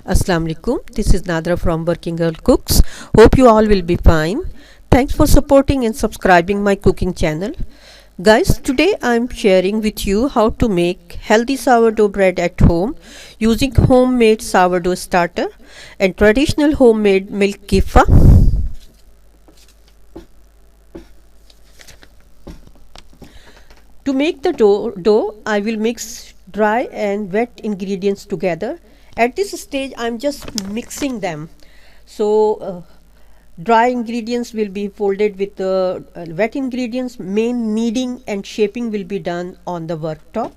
Assalamu alaikum. This is Nadra from Working Girl Cooks. Hope you all will be fine. Thanks for supporting and subscribing my cooking channel. Guys, today I am sharing with you how to make healthy sourdough bread at home using homemade sourdough starter and traditional homemade milk kiffa. To make the dough, I will mix dry and wet ingredients together. At this stage, I'm just mixing them. So, dry ingredients will be folded with the wet ingredients. Main kneading and shaping will be done on the worktop.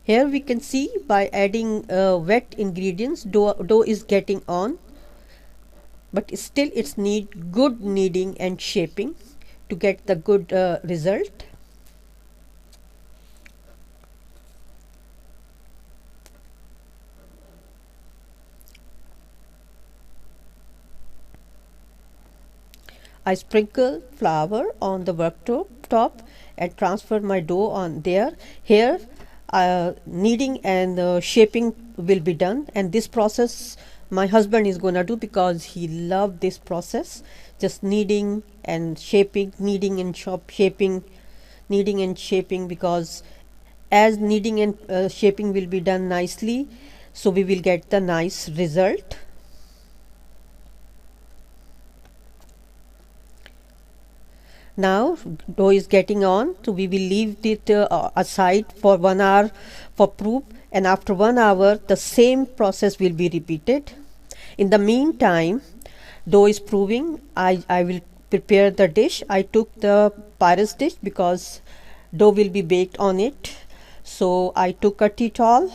Here we can see by adding wet ingredients, dough is getting on, but still it's need good kneading and shaping to get the good result. I sprinkle flour on the worktop and transfer my dough on there. Here kneading and shaping will be done, and this process my husband is gonna do because he loved this process, just kneading and shaping, kneading and shaping, kneading and shaping, because as kneading and shaping will be done nicely, so we will get the nice result. Now dough is getting on, so we will leave it aside for 1 hour for proof, and after 1 hour the same process will be repeated. In the meantime, dough is proving. I will prepare the dish. I took the Pyrex dish because dough will be baked on it. So I took a tea towel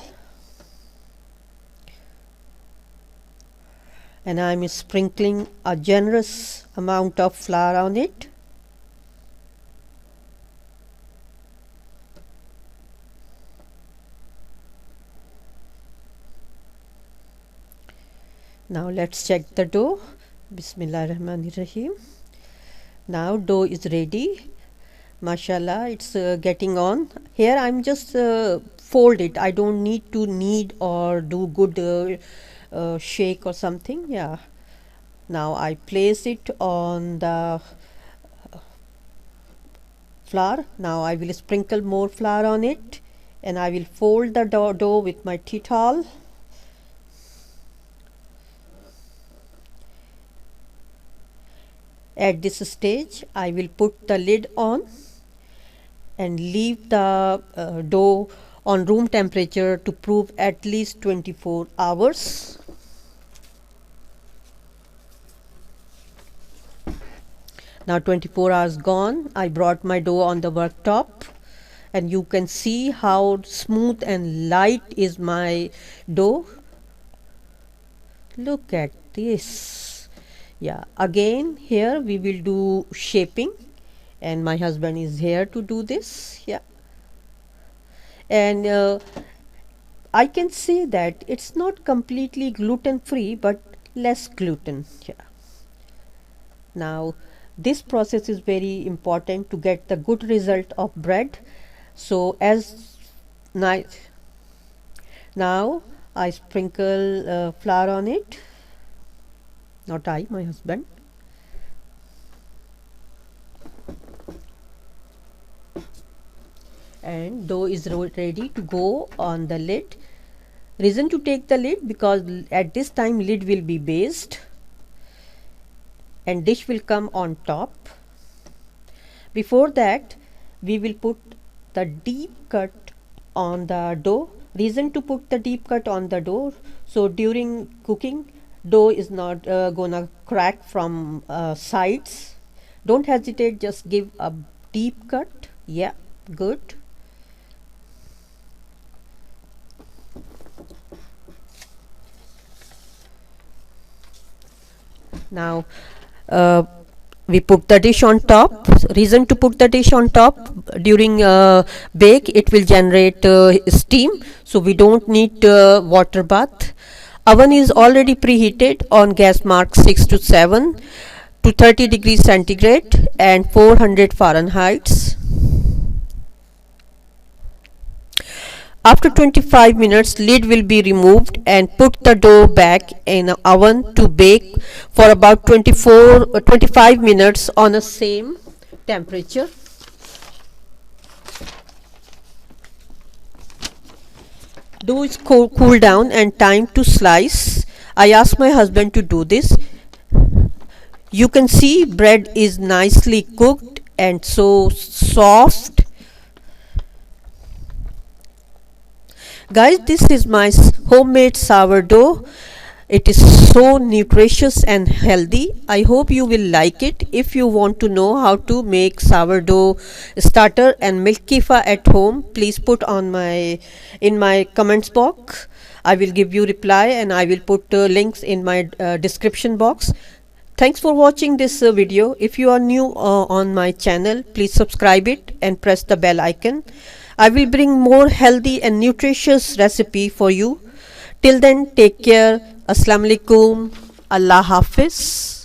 and I am sprinkling a generous amount of flour on it. Now let's check the dough. Bismillahirrahmanirrahim. Now dough is ready. Mashallah, it's getting on. Here I'm just fold it. I don't need to knead or do good shake or something. Yeah. Now I place it on the flour. Now I will sprinkle more flour on it, and I will fold the dough with my tea towel. At this stage, I will put the lid on and leave the dough on room temperature to prove at least 24 hours. Now 24 hours gone, I brought my dough on the worktop, and you can see how smooth and light is my dough. Look at this. Yeah, again here we will do shaping, and my husband is here to do this. Yeah, and I can say that it's not completely gluten free, but less gluten. Yeah. Now this process is very important to get the good result of bread. So as nice, now I sprinkle flour on it. Not I, my husband. And dough is ready to go on the lid. Reason to take the lid, because at this time lid will be based and dish will come on top. Before that, we will put the deep cut on the dough. Reason to put the deep cut on the dough, so during cooking dough is not gonna crack from sides. Don't hesitate, just give a deep cut. Yeah, good. Now we put the dish on top. Reason to put the dish on top, during bake it will generate steam, so we don't need water bath. Oven is already preheated on gas mark 6 to 7 to 30 degrees centigrade and 400 Fahrenheit. After 25 minutes, lid will be removed and put the dough back in the oven to bake for about 25 minutes on the same temperature. Dough is cool down and time to slice. I asked my husband to do this. You can see bread is nicely cooked and so soft. Guys, this is my homemade sourdough. It is so nutritious and healthy. I hope you will like it. If you want to know how to make sourdough starter and milk kifa at home, please put on in my comments box. I will give you reply and I will put links in my description box. Thanks for watching this video. If you are new on my channel, please subscribe it and press the bell icon. I will bring more healthy and nutritious recipe for you. Till then, take care. Assalamu alaikum. Allah Hafiz.